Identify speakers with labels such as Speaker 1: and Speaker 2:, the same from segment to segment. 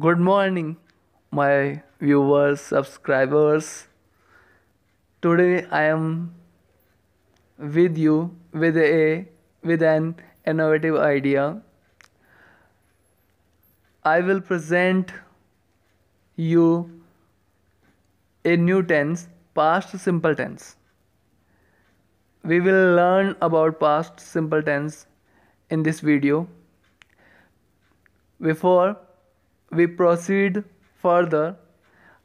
Speaker 1: Good morning, my viewers, subscribers. Today I am with you with an innovative idea. I will present you a new tense, past simple tense. We will learn about past simple tense in this video. Before we proceed further,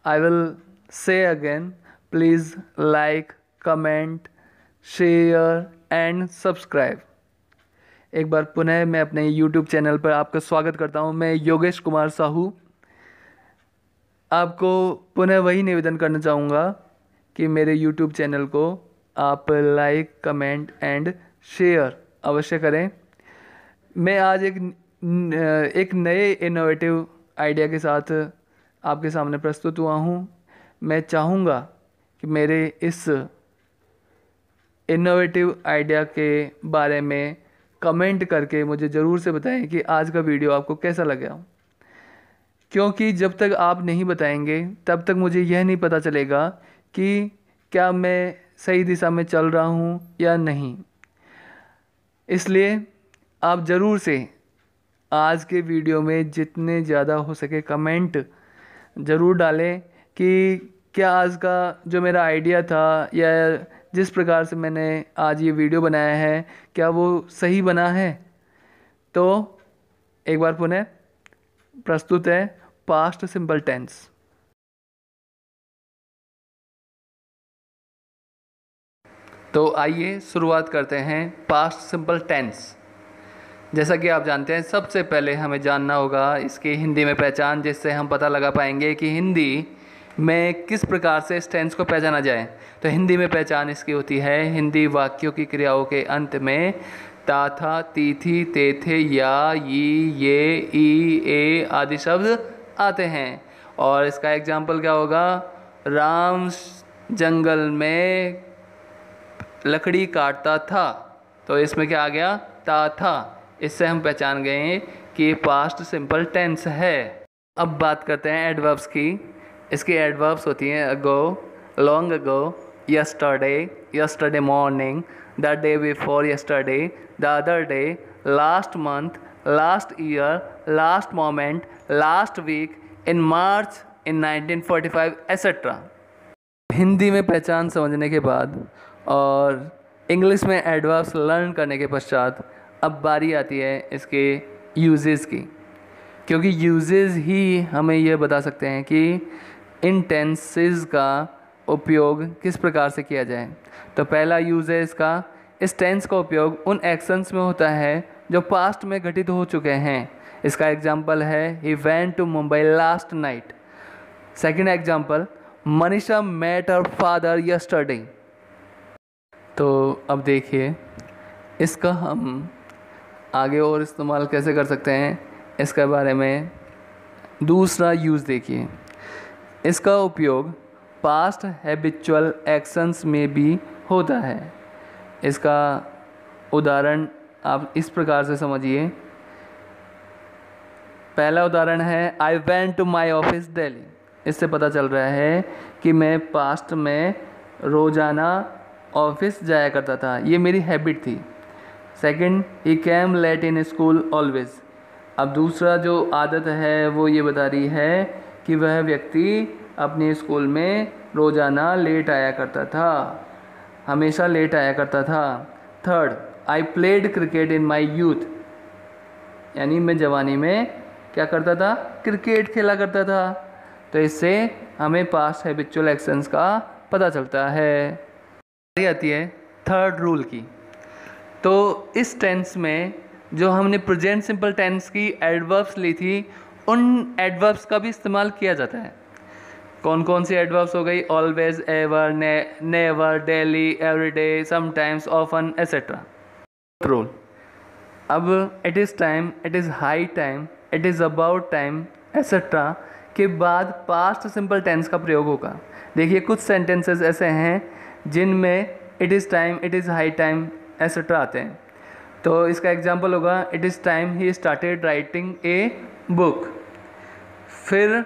Speaker 1: I will say again, please like, comment, share and subscribe. एक बार पुनः मैं अपने YouTube channel पर आपका स्वागत करता हूं। मैं योगेश कुमार साहू आपको पुनः वही निवेदन करना चाहूँगा कि मेरे YouTube चैनल को आप लाइक, कमेंट एंड शेयर अवश्य करें। मैं आज एक नए इनोवेटिव आइडिया के साथ आपके सामने प्रस्तुत हुआ हूँ। मैं चाहूँगा कि मेरे इस इनोवेटिव आइडिया के बारे में कमेंट करके मुझे ज़रूर से बताएं कि आज का वीडियो आपको कैसा लगा, क्योंकि जब तक आप नहीं बताएंगे तब तक मुझे यह नहीं पता चलेगा कि क्या मैं सही दिशा में चल रहा हूँ या नहीं। इसलिए आप ज़रूर से आज के वीडियो में जितने ज़्यादा हो सके कमेंट ज़रूर डालें कि क्या आज का जो मेरा आइडिया था या जिस प्रकार से मैंने आज ये वीडियो बनाया है क्या वो सही बना है। तो एक बार पुनः प्रस्तुत है पास्ट सिंपल टेंस। तो आइए शुरुआत करते हैं पास्ट सिंपल टेंस। जैसा कि आप जानते हैं, सबसे पहले हमें जानना होगा इसकी हिंदी में पहचान, जिससे हम पता लगा पाएंगे कि हिंदी में किस प्रकार से इस टेंस को पहचाना जाए। तो हिंदी में पहचान इसकी होती है, हिंदी वाक्यों की क्रियाओं के अंत में ता, था, ती, थी, ते, थे, या, ये, ई, ए आदि शब्द आते हैं। और इसका एग्जाम्पल क्या होगा? राम जंगल में लकड़ी काटता था, तो इसमें क्या आ गया? ता, था। इससे हम पहचान गए कि ये पास्ट सिंपल टेंस है। अब बात करते हैं एडवर्ब्स की। इसकी एडवर्ब्स होती हैं ago, long ago, yesterday, yesterday morning, the day before yesterday, the other day, last month, last year, last moment, last week, in March, in 1945 etcetera. Hindi में पहचान समझने के बाद और इंग्लिश में एडवर्ब्स लर्न करने के पश्चात अब बारी आती है इसके यूजेस की, क्योंकि यूजेस ही हमें यह बता सकते हैं कि इन टेंसेस का उपयोग किस प्रकार से किया जाए। तो पहला यूज है इसका, इस टेंस का उपयोग उन एक्शंस में होता है जो पास्ट में घटित हो चुके हैं। इसका एग्जाम्पल है he went to Mumbai last night. Second example, Manisha met her father yesterday. तो अब देखिए इसका हम आगे और इस्तेमाल कैसे कर सकते हैं, इसके बारे में दूसरा यूज़ देखिए। इसका उपयोग पास्ट हैबिचुअल एक्शंस में भी होता है। इसका उदाहरण आप इस प्रकार से समझिए। पहला उदाहरण है I went to my office daily. इससे पता चल रहा है कि मैं पास्ट में रोज़ाना ऑफिस जाया करता था, ये मेरी हैबिट थी। Second, he came late in school always. अब दूसरा जो आदत है वो ये बता रही है कि वह व्यक्ति अपने स्कूल में रोज़ाना लेट आया करता था, हमेशा लेट आया करता था। Third, I played cricket in my youth. यानी मैं जवानी में क्या करता था? क्रिकेट खेला करता था। तो इससे हमें पास्ट हैबिचुअल एक्शंस का पता चलता है। आती है थर्ड रूल की। तो इस टेंस में जो हमने प्रेजेंट सिंपल टेंस की एडवर्ब्स ली थी, उन एडवर्ब्स का भी इस्तेमाल किया जाता है। कौन कौन सी एडवर्ब्स हो गई? Always, ever, never, daily, everyday, sometimes, often etcetera. Rule, अब it is time, it is high time, it is about time etcetera के बाद पास्ट सिंपल टेंस का प्रयोग होगा। देखिए कुछ सेंटेंसेस ऐसे हैं जिनमें it is time, it is high time etcetera आते हैं। तो इसका एग्जाम्पल होगा it is time he started writing a book. फिर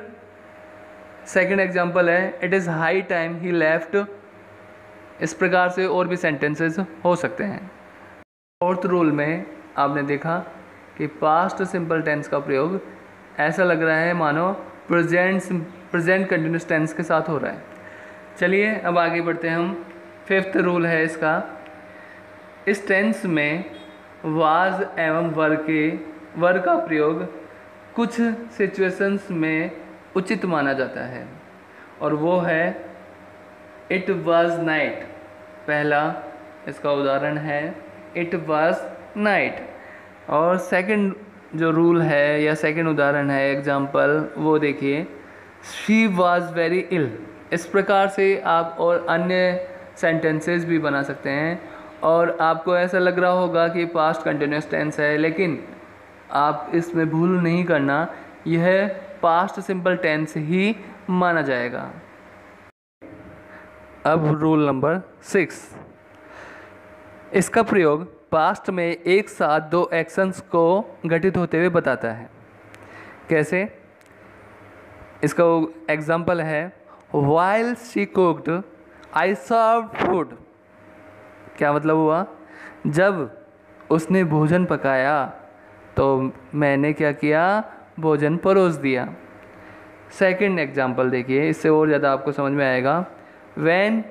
Speaker 1: सेकंड एग्जांपल है it is high time he left. इस प्रकार से और भी सेंटेंसेस हो सकते हैं। फोर्थ रूल में आपने देखा कि पास्ट सिंपल टेंस का प्रयोग ऐसा लग रहा है मानो प्रेजेंट कंटिन्यूस टेंस के साथ हो रहा है। चलिए अब आगे बढ़ते हैं हम। फिफ्थ रूल है इसका, इस टेंस में वाज एवं वर का प्रयोग कुछ सिचुएशंस में उचित माना जाता है और वो है इट वाज नाइट। पहला इसका उदाहरण है इट वाज नाइट। और सेकंड जो रूल है या सेकंड उदाहरण है एग्जाम्पल वो देखिए शी वाज वेरी इल। इस प्रकार से आप और अन्य सेंटेंसेस भी बना सकते हैं और आपको ऐसा लग रहा होगा कि पास्ट कंटिन्यूस टेंस है, लेकिन आप इसमें भूल नहीं करना, यह पास्ट सिंपल टेंस ही माना जाएगा। अब रूल नंबर 6, इसका प्रयोग पास्ट में एक साथ दो एक्शंस को घटित होते हुए बताता है। कैसे? इसका एग्जाम्पल है while she cooked I served food। क्या मतलब हुआ? जब उसने भोजन पकाया तो मैंने क्या किया? भोजन परोस दिया। सेकंड एग्जाम्पल देखिए, इससे और ज़्यादा आपको समझ में आएगा। When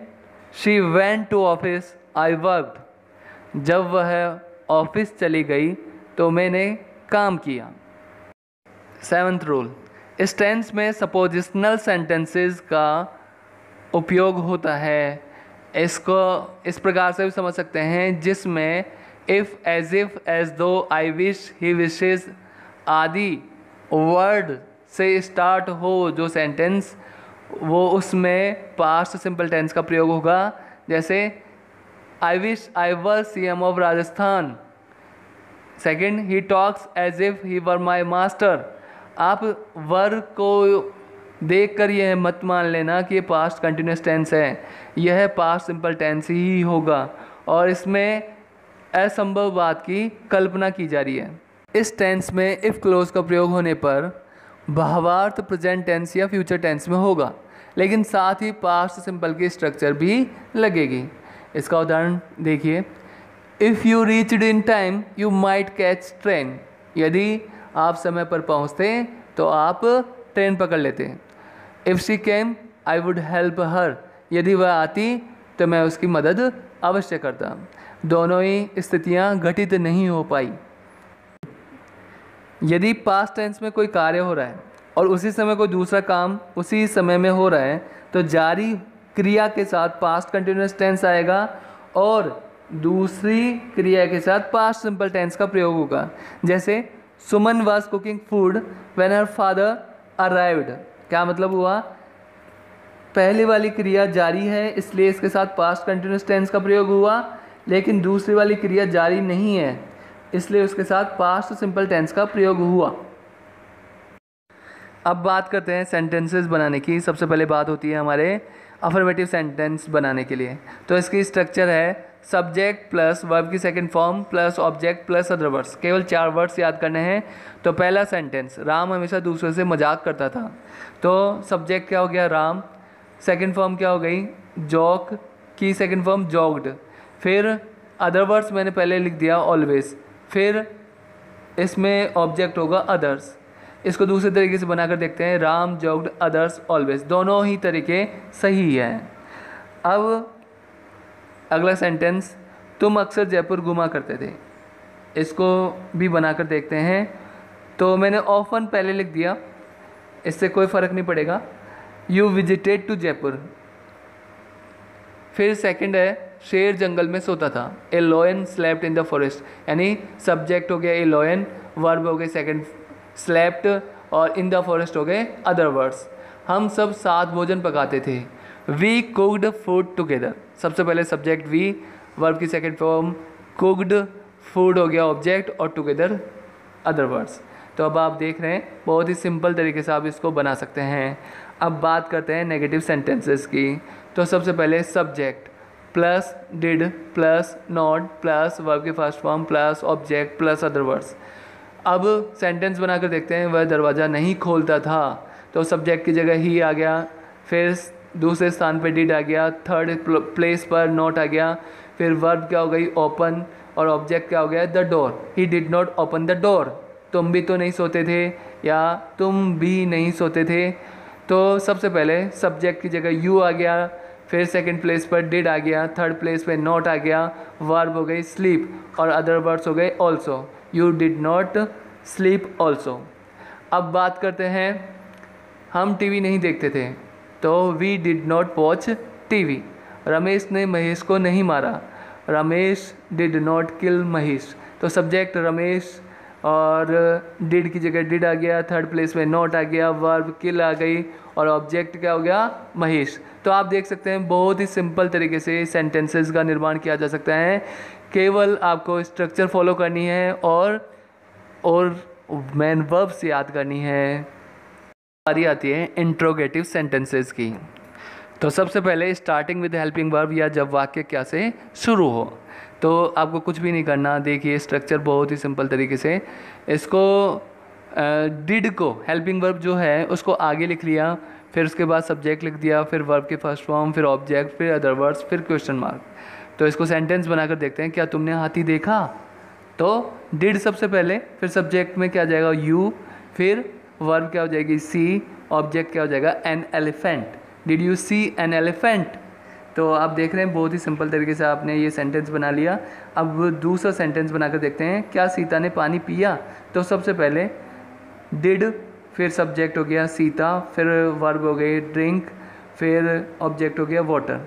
Speaker 1: she went to office I worked। जब वह ऑफिस चली गई तो मैंने काम किया। सेवंथ रूल, इस टेंस में सपोजिशनल सेंटेंसेस का उपयोग होता है। इसको इस प्रकार से भी समझ सकते हैं जिसमें इफ़, एज इफ़, एज दो, आई विश, ही विशेस आदि वर्ड से स्टार्ट हो जो सेंटेंस, वो उसमें पास्ट सिंपल टेंस का प्रयोग होगा। जैसे I wish I were CM of Rajasthan. Second, he talks as if he were my master. आप वर को देखकर यह मत मान लेना कि ये पास्ट कंटिन्यूस टेंस है, यह पास्ट सिंपल टेंस ही होगा और इसमें असंभव बात की कल्पना की जा रही है। इस टेंस में इफ़ क्लोज का प्रयोग होने पर भावार्थ प्रेजेंट टेंस या फ्यूचर टेंस में होगा, लेकिन साथ ही पास्ट सिंपल की स्ट्रक्चर भी लगेगी। इसका उदाहरण देखिए, if you reached in time you might catch train. यदि आप समय पर पहुंचते तो आप ट्रेन पकड़ लेते। If she came I would help her. यदि वह आती तो मैं उसकी मदद अवश्य करता। दोनों ही स्थितियां घटित नहीं हो पाई। यदि पास्ट टेंस में कोई कार्य हो रहा है और उसी समय कोई दूसरा काम उसी समय में हो रहा है तो जारी क्रिया के साथ पास्ट कंटिन्यूस टेंस आएगा और दूसरी क्रिया के साथ पास्ट सिंपल टेंस का प्रयोग होगा। जैसे Suman was cooking food when her father arrived. क्या मतलब हुआ? पहली वाली क्रिया जारी है इसलिए इसके साथ पास्ट कंटिन्यूस टेंस का प्रयोग हुआ, लेकिन दूसरी वाली क्रिया जारी नहीं है इसलिए उसके साथ पास्ट सिंपल टेंस का प्रयोग हुआ। अब बात करते हैं सेंटेंसेस बनाने की। सबसे पहले बात होती है हमारे अफर्मेटिव सेंटेंस बनाने के लिए। तो इसकी स्ट्रक्चर है सब्जेक्ट प्लस वर्ब की second form plus object plus other words. केवल 4 वर्ड्स याद करने हैं। तो पहला सेंटेंस, राम हमेशा दूसरों से मजाक करता था। तो सब्जेक्ट क्या हो गया? राम। सेकंड फॉर्म क्या हो गई? जॉक की सेकंड फॉर्म जॉक्ड। फिर अदर वर्ड्स मैंने पहले लिख दिया ऑलवेज। फिर इसमें ऑब्जेक्ट होगा अदर्स। इसको दूसरे तरीके से बनाकर देखते हैं, राम जॉक्ड अदर्स ऑलवेज। दोनों ही तरीके सही हैं। अब अगला सेंटेंस, तुम अक्सर जयपुर घुमा करते थे। इसको भी बनाकर देखते हैं। तो मैंने ऑफन पहले लिख दिया, इससे कोई फ़र्क नहीं पड़ेगा। You visited to Jaipur. फिर सेकंड है शेर जंगल में सोता था। A lion slept in the forest. यानी सब्जेक्ट हो गया ए लॉयन, वर्ब हो गए सेकंड स्लेप्ट और इन द फॉरेस्ट हो गए अदर वर्ड्स। हम सब साथ भोजन पकाते थे। We cooked food together. सबसे पहले सब्जेक्ट वी, वर्ब की सेकंड फॉर्म कुक्ड, फूड हो गया ऑब्जेक्ट और टुगेदर अदर वर्ड्स। तो अब आप देख रहे हैं बहुत ही सिंपल तरीके से आप इसको बना सकते हैं। अब बात करते हैं नेगेटिव सेंटेंसेस की। तो सबसे पहले subject plus did plus not plus verb की first form plus object plus other words. अब सेंटेंस बनाकर देखते हैं, वह दरवाज़ा नहीं खोलता था। तो सब्जेक्ट की जगह ही आ गया, फिर दूसरे स्थान पे डिड आ गया, थर्ड प्लेस पर नॉट आ गया, फिर वर्ब क्या हो गई ओपन, और ऑब्जेक्ट क्या हो गया the door. He did not open the door. तुम भी तो नहीं सोते थे या तुम भी नहीं सोते थे। तो सबसे पहले सब्जेक्ट की जगह यू आ गया, फिर सेकंड प्लेस पर डिड आ गया, थर्ड प्लेस पे नॉट आ गया, वर्ब हो गई स्लीप और अदर वर्ड्स हो गए also. You did not sleep also. अब बात करते हैं, हम टीवी नहीं देखते थे, तो we did not watch TV. Ramesh ने महेश को नहीं मारा, Ramesh did not kill Mahesh. तो सब्जेक्ट रमेश और डिड की जगह डिड आ गया, थर्ड प्लेस में नॉट आ गया, वर्ब किल आ गई और ऑब्जेक्ट क्या हो गया महेश। तो आप देख सकते हैं बहुत ही सिंपल तरीके से सेंटेंसेस का निर्माण किया जा सकता है। केवल आपको स्ट्रक्चर फॉलो करनी है और मेन वर्ब्स याद करनी है। बारी आती है इंट्रोगेटिव सेंटेंसेस की। तो सबसे पहले स्टार्टिंग विद हेल्पिंग वर्ब या जब वाक्य क्या से शुरू हो, तो आपको कुछ भी नहीं करना। देखिए स्ट्रक्चर बहुत ही सिंपल तरीके से, इसको डिड को हेल्पिंग वर्ब जो है उसको आगे लिख लिया, फिर उसके बाद सब्जेक्ट लिख दिया, फिर वर्ब के फर्स्ट फॉर्म, फिर ऑब्जेक्ट, फिर अदर वर्ड्स, फिर क्वेश्चन मार्क। तो इसको सेंटेंस बनाकर देखते हैं। क्या तुमने हाथी देखा? तो डिड सबसे पहले, फिर सब्जेक्ट में क्या आ जाएगा यू, फिर वर्ब क्या हो जाएगी सी, ऑब्जेक्ट क्या हो जाएगा an elephant. Did you see an elephant? तो आप देख रहे हैं बहुत ही सिंपल तरीके से आपने ये सेंटेंस बना लिया। अब दूसरा सेंटेंस बनाकर देखते हैं। क्या सीता ने पानी पिया? तो सबसे पहले डिड, फिर सब्जेक्ट हो गया सीता, फिर वर्ब हो गई ड्रिंक, फिर ऑब्जेक्ट हो गया वाटर।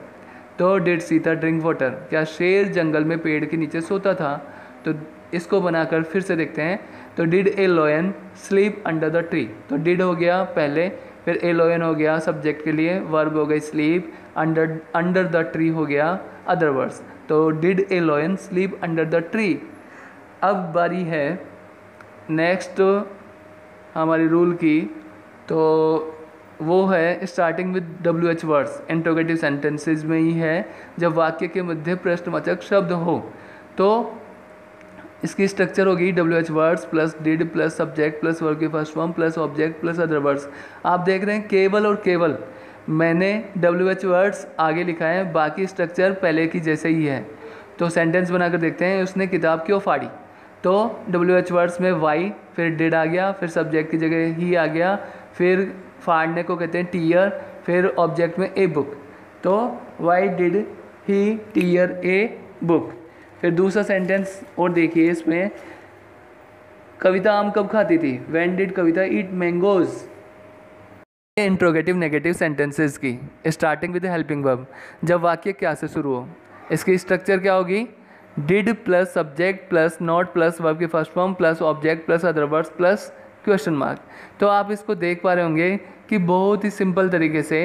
Speaker 1: तो डिड सीता ड्रिंक वाटर। क्या शेर जंगल में पेड़ के नीचे सोता था? तो इसको बनाकर फिर से देखते हैं। तो did a lion sleep under the tree. तो डिड हो गया पहले, फिर ए लॉयन हो गया सब्जेक्ट के लिए, वर्ब हो गई स्लीप, अंडर द ट्री हो गया अदर वर्ड्स। तो did a lion sleep under the tree. अब बारी है नेक्स्ट हमारी रूल की, तो वो है starting with WH words. Interrogative sentences में ही है जब वाक्य के मध्य प्रश्नवाचक शब्द हो। तो इसकी स्ट्रक्चर होगी WH words plus did plus subject plus verb के first form plus object plus other words. आप देख रहे हैं केवल और केवल मैंने WH वर्ड्स आगे लिखा है, बाकी स्ट्रक्चर पहले की जैसे ही है। तो सेंटेंस बनाकर देखते हैं। उसने किताब क्यों फाड़ी? तो WH वर्ड्स में वाई, फिर डिड आ गया, फिर सब्जेक्ट की जगह ही आ गया, फिर फाड़ने को कहते हैं टीयर, फिर ऑब्जेक्ट में ए बुक। तो why did he tear a book. फिर दूसरा सेंटेंस और देखिए इसमें, कविता आम कब खाती थी? When did Kavita eat mangoes. Interrogative negative sentences की स्टार्टिंग विद हेल्पिंग वर्ब जब वाक्य क्या से शुरू हो। इसकी स्ट्रक्चर क्या होगी? Did plus subject plus not plus verb के first form plus object plus other words plus question mark. तो आप इसको देख पा रहे होंगे कि बहुत ही सिंपल तरीके से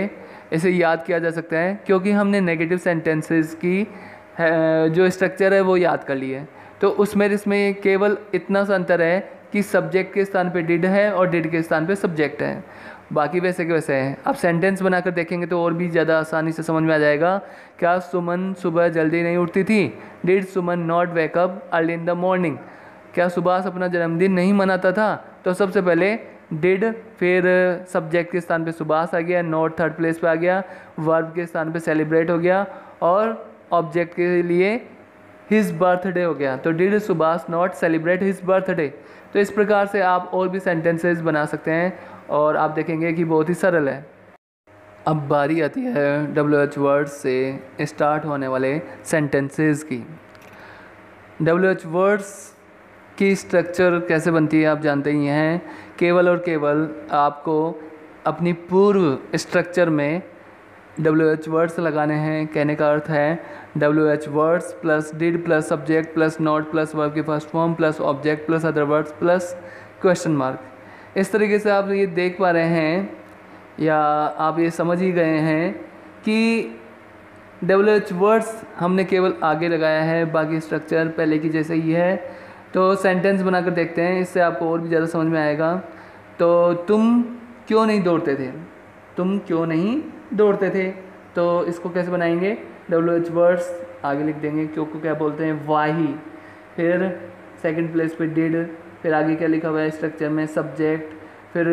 Speaker 1: इसे याद किया जा सकता है, क्योंकि हमने नेगेटिव सेंटेंसेस की जो स्ट्रक्चर है वो याद कर लिए। तो उसमें इसमें केवल इतना सा अंतर है कि सब्जेक्ट के स्थान पे डिड है और डिड के स्थान पे सब्जेक्ट है, बाकी वैसे के वैसे हैं। अब सेंटेंस बनाकर देखेंगे तो और भी ज़्यादा आसानी से समझ में आ जाएगा। क्या सुमन सुबह जल्दी नहीं उठती थी? Did Suman not wake up early in the morning. क्या सुभाष अपना जन्मदिन नहीं मनाता था? तो सबसे पहले डिड, फिर सब्जेक्ट के स्थान पे सुभाष आ गया, नॉट थर्ड प्लेस पे आ गया, वर्ब के स्थान पे सेलिब्रेट हो गया और ऑब्जेक्ट के लिए हिज बर्थडे हो गया। तो did Subhash not celebrate his birthday. तो इस प्रकार से आप और भी सेंटेंसेस बना सकते हैं और आप देखेंगे कि बहुत ही सरल है। अब बारी आती है WH वर्ड्स से स्टार्ट होने वाले सेंटेंसेस की। WH वर्ड्स की स्ट्रक्चर कैसे बनती है आप जानते ही हैं। केवल और केवल आपको अपनी पूर्व स्ट्रक्चर में WH वर्ड्स लगाने हैं। कहने का अर्थ है WH words plus did plus subject plus not plus verb के first form plus object plus other words plus question mark. इस तरीके से आप ये देख पा रहे हैं या आप ये समझ ही गए हैं कि WH वर्ड्स हमने केवल आगे लगाया है, बाकी स्ट्रक्चर पहले की जैसे ही है। तो सेंटेंस बनाकर देखते हैं, इससे आपको और भी ज़्यादा समझ में आएगा। तो तुम क्यों नहीं दौड़ते थे? तुम क्यों नहीं दौड़ते थे? तो इसको कैसे बनाएंगे? WH वर्ड्स आगे लिख देंगे, क्यों को क्या बोलते हैं वाही, फिर सेकंड प्लेस पे डिड, फिर आगे क्या लिखा हुआ है स्ट्रक्चर में सब्जेक्ट, फिर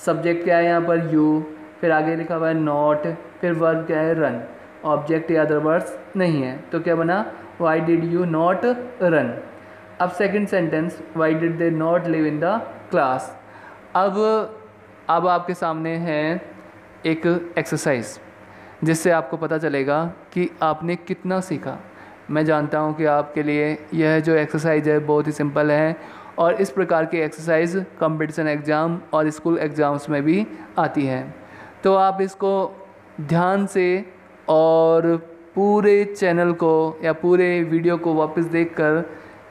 Speaker 1: सब्जेक्ट क्या है यहाँ पर यू, फिर आगे लिखा हुआ है नॉट, फिर वर्ब क्या है रन, ऑब्जेक्ट या अदर वर्ड्स नहीं है, तो क्या बना why did you not run. अब second sentence why did they not live in the class. अब आपके सामने है एक एक्सरसाइज जिससे आपको पता चलेगा कि आपने कितना सीखा। मैं जानता हूँ कि आपके लिए यह जो एक्सरसाइज है बहुत ही सिंपल है, और इस प्रकार की एक्सरसाइज कंपटीशन एग्ज़ाम और स्कूल एग्ज़ाम्स में भी आती है। तो आप इसको ध्यान से और पूरे चैनल को या पूरे वीडियो को वापस देखकर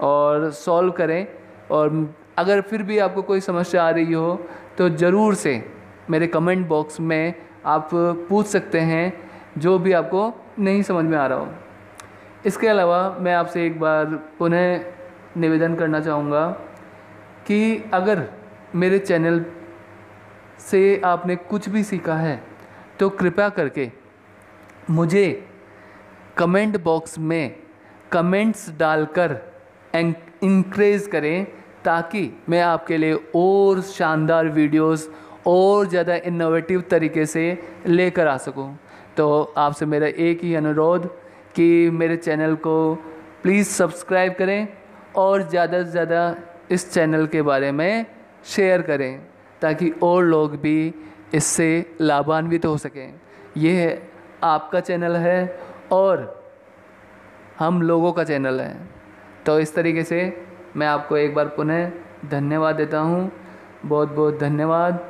Speaker 1: और सॉल्व करें, और अगर फिर भी आपको कोई समस्या आ रही हो तो ज़रूर से मेरे कमेंट बॉक्स में आप पूछ सकते हैं जो भी आपको नहीं समझ में आ रहा हो। इसके अलावा मैं आपसे एक बार पुनः निवेदन करना चाहूँगा कि अगर मेरे चैनल से आपने कुछ भी सीखा है तो कृपया करके मुझे कमेंट बॉक्स में कमेंट्स डालकर इंकरेज करें, ताकि मैं आपके लिए और शानदार वीडियोस और ज़्यादा इनोवेटिव तरीके से लेकर आ सकूं। तो आपसे मेरा एक ही अनुरोध कि मेरे चैनल को प्लीज़ सब्सक्राइब करें और ज़्यादा से ज़्यादा इस चैनल के बारे में शेयर करें, ताकि और लोग भी इससे लाभान्वित हो सकें। ये है आपका चैनल है और हम लोगों का चैनल है। तो इस तरीके से मैं आपको एक बार पुनः धन्यवाद देता हूँ। बहुत बहुत धन्यवाद।